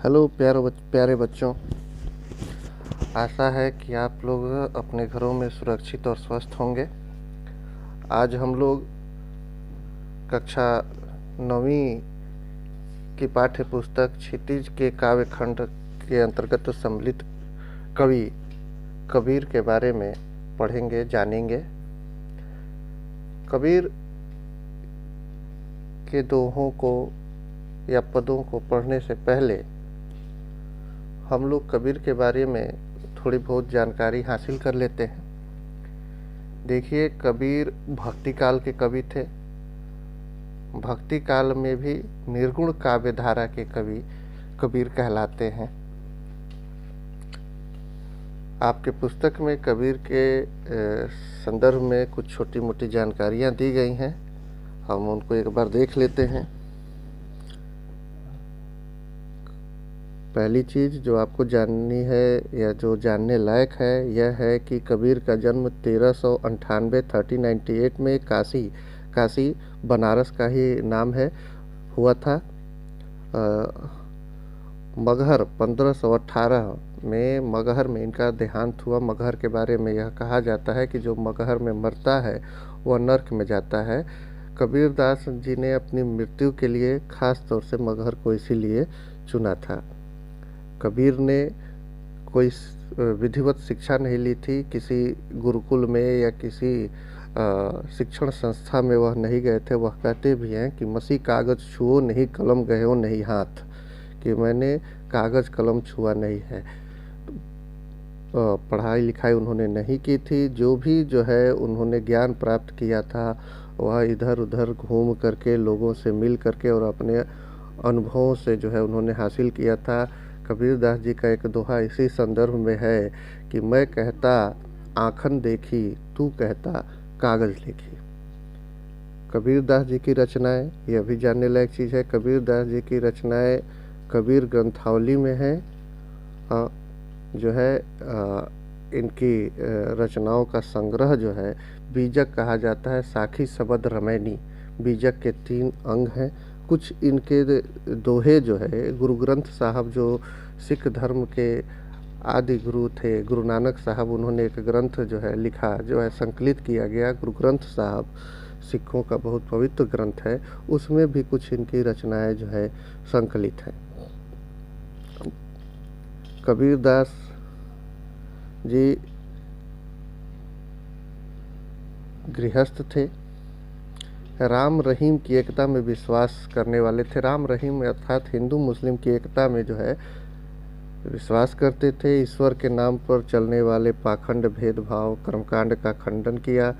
Hello प्यारे बच्चों। आशा है कि आप लोग अपने घरों में सुरक्षित और स्वस्थ होंगे। आज हम लोग कक्षा 9वीं की पाठ्य पुस्तक क्षितिज के काव्य खंड के अंतर्गत सम्मिलित कवि कबीर के बारे में पढ़ेंगे, जानेंगे। कबीर के दोहों को या पदों को पढ़ने से पहले हम लोग कबीर के बारे में थोड़ी बहुत जानकारी हासिल कर लेते हैं। देखिए, कबीर भक्ति काल के कवि थे। भक्ति काल में भी निर्गुण काव्य धारा के कवि कबीर कहलाते हैं। आपके पुस्तक में कबीर के संदर्भ में कुछ छोटी मोटी जानकारियाँ दी गई हैं, हम उनको एक बार देख लेते हैं। पहली चीज़ जो आपको जाननी है या जो जानने लायक है यह है कि कबीर का जन्म 1398 में काशी बनारस का ही नाम है हुआ था। मगहर 1518 में मगहर में इनका देहांत हुआ। मगहर के बारे में यह कहा जाता है कि जो मगहर में मरता है वह नर्क में जाता है। कबीर दास जी ने अपनी मृत्यु के लिए खास तौर से मगहर को इसीलिए चुना था। कबीर ने कोई विधिवत शिक्षा नहीं ली थी, किसी गुरुकुल में या किसी शिक्षण संस्था में वह नहीं गए थे। वह कहते भी हैं कि मसी कागज छुओ नहीं, कलम गयो नहीं हाथ, कि मैंने कागज कलम छुआ नहीं है। पढ़ाई लिखाई उन्होंने नहीं की थी। जो भी उन्होंने ज्ञान प्राप्त किया था वह इधर उधर घूम करके, लोगों से मिल करके और अपने अनुभवों से उन्होंने हासिल किया था। कबीर दास जी का एक दोहा इसी संदर्भ में है कि मैं कहता आँखन देखी, तू कहता कागज लिखी। कबीर दास जी की रचनाएं, यह भी जानने लायक चीज़ है। कबीर दास जी की रचनाएं कबीर ग्रंथावली में है। इनकी रचनाओं का संग्रह बीजक कहा जाता है। साखी शबद रमैनी बीजक के 3 अंग हैं। कुछ इनके दोहे गुरु ग्रंथ साहब जो सिख धर्म के आदि गुरु थे, गुरु नानक साहब, उन्होंने एक ग्रंथ लिखा, संकलित किया गया। गुरु ग्रंथ साहब सिखों का बहुत पवित्र ग्रंथ है, उसमें भी कुछ इनकी रचनाएं संकलित हैं। कबीर दास जी गृहस्थ थे। राम रहीम की एकता में विश्वास करने वाले थे। राम रहीम अर्थात हिंदू मुस्लिम की एकता में विश्वास करते थे। ईश्वर के नाम पर चलने वाले पाखंड, भेदभाव, कर्मकांड का खंडन किया।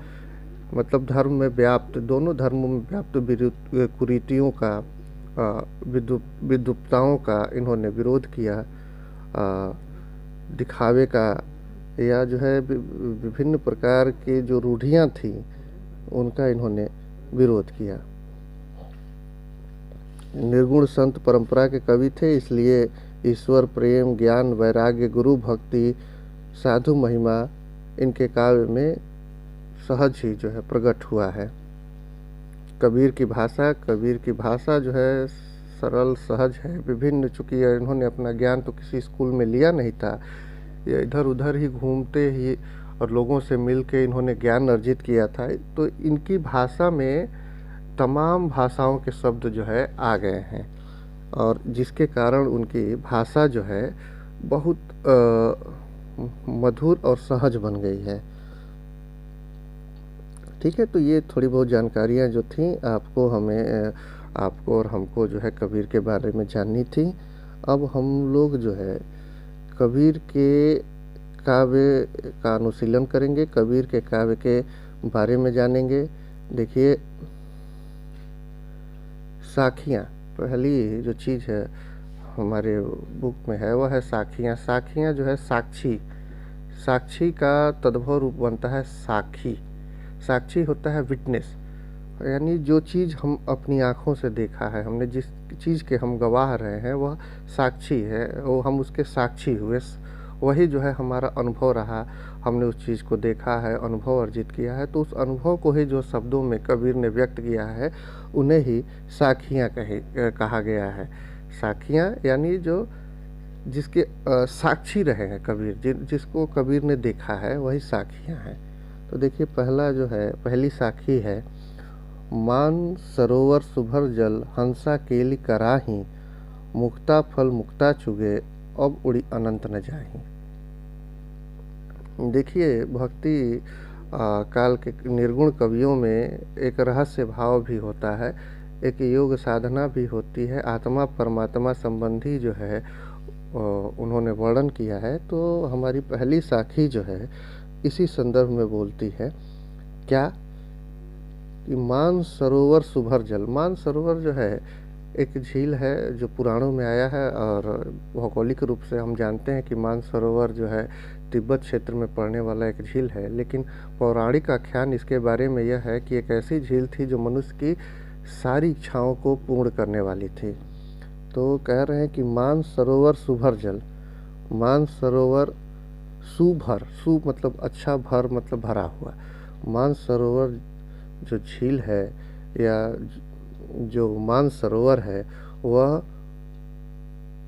मतलब धर्म में व्याप्त, दोनों धर्मों में व्याप्त कुरीतियों का, विद्वत्ताओं का इन्होंने विरोध किया। दिखावे का या विभिन्न प्रकार की जो रूढ़ियाँ थीं उनका इन्होंने विरोध किया। निर्गुण संत परंपरा के कवि थे, इसलिए ईश्वर प्रेम, ज्ञान, वैराग्य, गुरु भक्ति, साधु महिमा इनके काव्य में सहज ही प्रकट हुआ है। कबीर की भाषा सरल सहज है, विभिन्न। चूँकि इन्होंने अपना ज्ञान तो किसी स्कूल में लिया नहीं था, ये इधर उधर ही घूमते ही और लोगों से मिल के इन्होंने ज्ञान अर्जित किया था। तो इनकी भाषा में तमाम भाषाओं के शब्द आ गए हैं और जिसके कारण उनकी भाषा बहुत मधुर और सहज बन गई है। ठीक है, तो ये थोड़ी बहुत जानकारियाँ जो थीं आपको और हमको कबीर के बारे में जाननी थी। अब हम लोग कबीर के काव्य का अनुशीलन करेंगे, कबीर के काव्य के बारे में जानेंगे। देखिए, साखियाँ, पहली जो चीज़ है हमारे बुक में है वह है साखियाँ। साखियाँ साक्षी का तद्भव रूप बनता है साखी। साक्षी होता है विटनेस, यानी जो चीज़ हम अपनी आँखों से देखा है, हमने जिस चीज़ के हम गवाह रहे हैं वह साक्षी है, वो हम उसके साक्षी हुए। वही हमारा अनुभव रहा, हमने उस चीज़ को देखा है, अनुभव अर्जित किया है, तो उस अनुभव को ही जो शब्दों में कबीर ने व्यक्त किया है उन्हें ही साखियाँ कहा गया है। साखियाँ यानी जो जिसके साक्षी रहे हैं कबीर, जिसको कबीर ने देखा है वही साखियाँ हैं। तो देखिए पहला जो है, पहली साखी है, मान सरोवर सुभर जल हंसा केली कराही, मुक्ता फल मुक्ता चुगे अब उड़ी अनंत न जाही। देखिए भक्ति काल के निर्गुण कवियों में एक रहस्य भाव भी होता है, एक योग साधना भी होती है, आत्मा परमात्मा संबंधी जो है उन्होंने वर्णन किया है। तो हमारी पहली साखी जो है इसी संदर्भ में बोलती है क्या कि मान सरोवर सुभर जल। मान सरोवर जो है एक झील है जो पुराणों में आया है, और भौगोलिक रूप से हम जानते हैं कि मान सरोवर जो है तिब्बत क्षेत्र में पड़ने वाला एक झील है। लेकिन पौराणिक आख्यान इसके बारे में यह है कि एक ऐसी झील थी जो मनुष्य की सारी इच्छाओं को पूर्ण करने वाली थी। तो कह रहे हैं कि मान सरोवर सुभर जल, मान सरोवर सुभर, सु मतलब अच्छा, भर मतलब भरा हुआ। मान सरोवर जो झील है या जो मान सरोवर है वह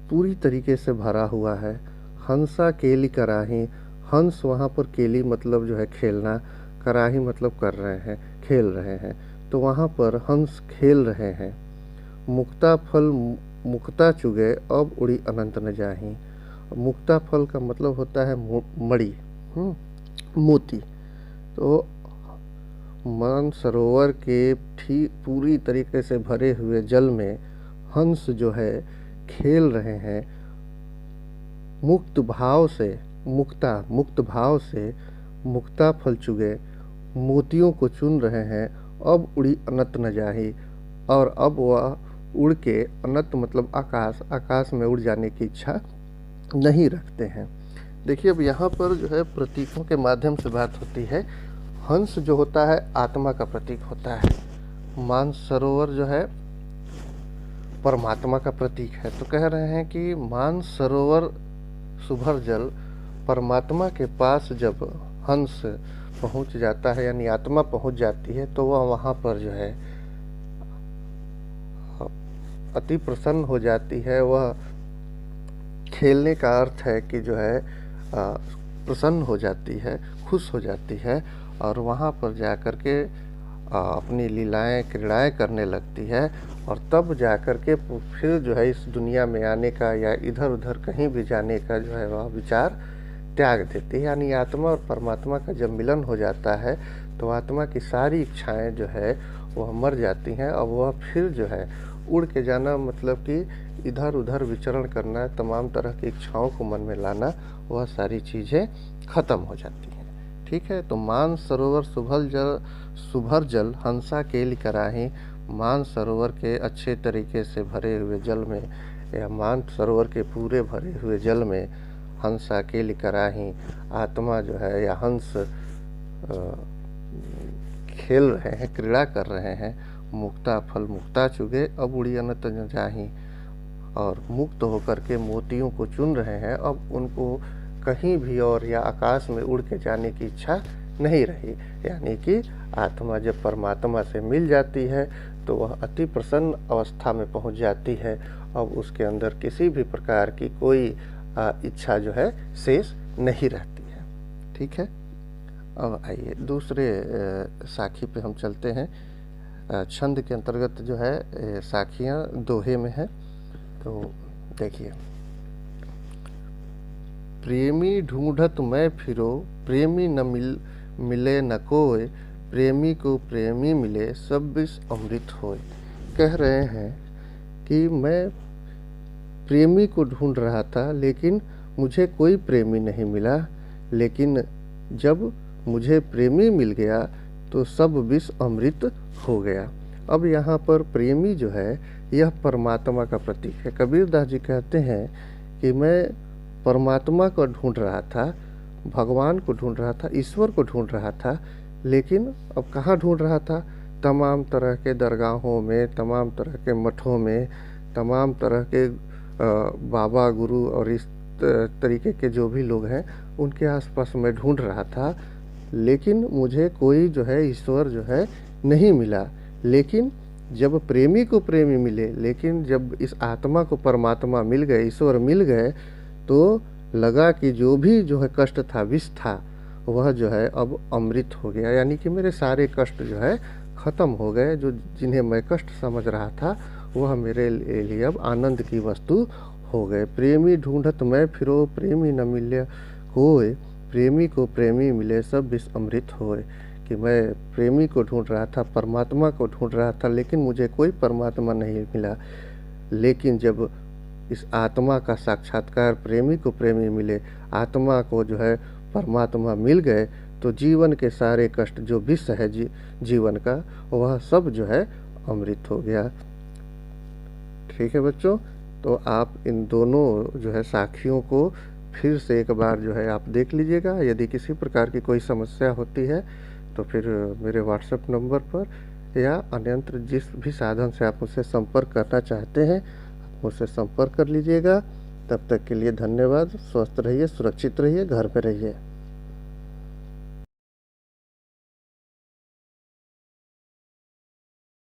पूरी तरीके से भरा हुआ है। हंसा केली कराही, हंस वहाँ पर केली मतलब जो है खेलना, कराही मतलब कर रहे हैं, खेल रहे हैं, तो वहाँ पर हंस खेल रहे हैं। मुक्ता फल मुक्ता चुगे अब उड़ी अनंत न जाही। मुक्ता फल का मतलब होता है मणि, मोती। तो मान सरोवर के ठीक पूरी तरीके से भरे हुए जल में हंस जो है खेल रहे हैं, मुक्त भाव से, मुक्त भाव से मुक्ता फल चुगे मोतियों को चुन रहे हैं। अब उड़ी अनंत न जाही, और अब वह उड़ के, अनंत मतलब आकाश, आकाश में उड़ जाने की इच्छा नहीं रखते हैं। देखिए अब यहाँ पर जो है प्रतीकों के माध्यम से बात होती है। हंस जो होता है आत्मा का प्रतीक होता है, मान सरोवर जो है परमात्मा का प्रतीक है। तो कह रहे हैं कि मान सरोवर सुभर जल, परमात्मा के पास जब हंस पहुंच जाता है यानी आत्मा पहुंच जाती है तो वह वहाँ पर जो है अति प्रसन्न हो जाती है। वह खेलने का अर्थ है कि जो है प्रसन्न हो जाती है, खुश हो जाती है, और वहाँ पर जा कर के अपनी लीलाएं क्रीड़ाएं करने लगती है। और तब जा कर के फिर जो है इस दुनिया में आने का या इधर उधर कहीं भी जाने का जो है वह विचार त्याग देती है। यानी आत्मा और परमात्मा का जब मिलन हो जाता है तो आत्मा की सारी इच्छाएं जो है वह मर जाती हैं, और वह फिर जो है उड़ के जाना मतलब कि इधर उधर विचरण करना, तमाम तरह की इच्छाओं को मन में लाना, वह सारी चीज़ें खत्म हो जाती हैं। ठीक है, तो मान सरोवर सुभर जल हंसा केली कराही। मान सरोवर के अच्छे तरीके से भरे हुए जल में या मान सरोवर के पूरे भरे हुए जल में हंसा केली कराही, आत्मा जो है या हंस खेल रहे हैं, क्रीड़ा कर रहे हैं। मुक्ता फल मुक्ता चुगे अब उड़ी अनंत न जाही, और मुक्त होकर के मोतियों को चुन रहे हैं। अब उनको कहीं भी और या आकाश में उड़ के जाने की इच्छा नहीं रही। यानी कि आत्मा जब परमात्मा से मिल जाती है तो वह अति प्रसन्न अवस्था में पहुंच जाती है। अब उसके अंदर किसी भी प्रकार की कोई इच्छा जो है शेष नहीं रहती है। ठीक है, अब आइए दूसरे साखी पे हम चलते हैं। छंद के अंतर्गत जो है साखियाँ दोहे में है। तो देखिए, प्रेमी ढूंढत मैं फिरो, प्रेमी न मिले न कोय, प्रेमी को प्रेमी मिले सब विष अमृत होय। कह रहे हैं कि मैं प्रेमी को ढूंढ रहा था लेकिन मुझे कोई प्रेमी नहीं मिला, लेकिन जब मुझे प्रेमी मिल गया तो सब विष अमृत हो गया। अब यहाँ पर प्रेमी जो है यह परमात्मा का प्रतीक है। कबीरदास जी कहते हैं कि मैं परमात्मा को ढूंढ रहा था, भगवान को ढूंढ रहा था, ईश्वर को ढूंढ रहा था, लेकिन अब कहाँ ढूंढ रहा था? तमाम तरह के दरगाहों में, तमाम तरह के मठों में, तमाम तरह के बाबा गुरु और इस तरीके के जो भी लोग हैं उनके आसपास मैं ढूंढ रहा था, लेकिन मुझे कोई जो है ईश्वर जो है नहीं मिला। लेकिन जब प्रेमी को प्रेमी मिले, लेकिन जब इस आत्मा को परमात्मा मिल गए, ईश्वर मिल गए, तो लगा कि जो भी जो है कष्ट था, विष था, वह जो है अब अमृत हो गया, यानी कि मेरे सारे कष्ट जो है ख़त्म हो गए। जो जिन्हें मैं कष्ट समझ रहा था वह मेरे लिए अब आनंद की वस्तु हो गए। प्रेमी ढूंढत मैं फिरो, प्रेमी न मिले कोई, प्रेमी को प्रेमी मिले सब विष अमृत होए। कि मैं प्रेमी को ढूंढ रहा था, परमात्मा को ढूंढ रहा था, लेकिन मुझे कोई परमात्मा नहीं मिला। लेकिन जब इस आत्मा का साक्षात्कार, प्रेमी को प्रेमी मिले, आत्मा को जो है परमात्मा मिल गए, तो जीवन के सारे कष्ट जो विष है जीवन का, वह सब जो है अमृत हो गया। ठीक है बच्चों, तो आप इन दोनों जो है साखियों को फिर से एक बार जो है आप देख लीजिएगा। यदि किसी प्रकार की कोई समस्या होती है तो फिर मेरे व्हाट्सएप नंबर पर या अन्यत्र जिस भी साधन से आप मुझसे संपर्क करना चाहते हैं मुझसे संपर्क कर लीजिएगा। तब तक के लिए धन्यवाद। स्वस्थ रहिए, सुरक्षित रहिए, घर पे रहिए।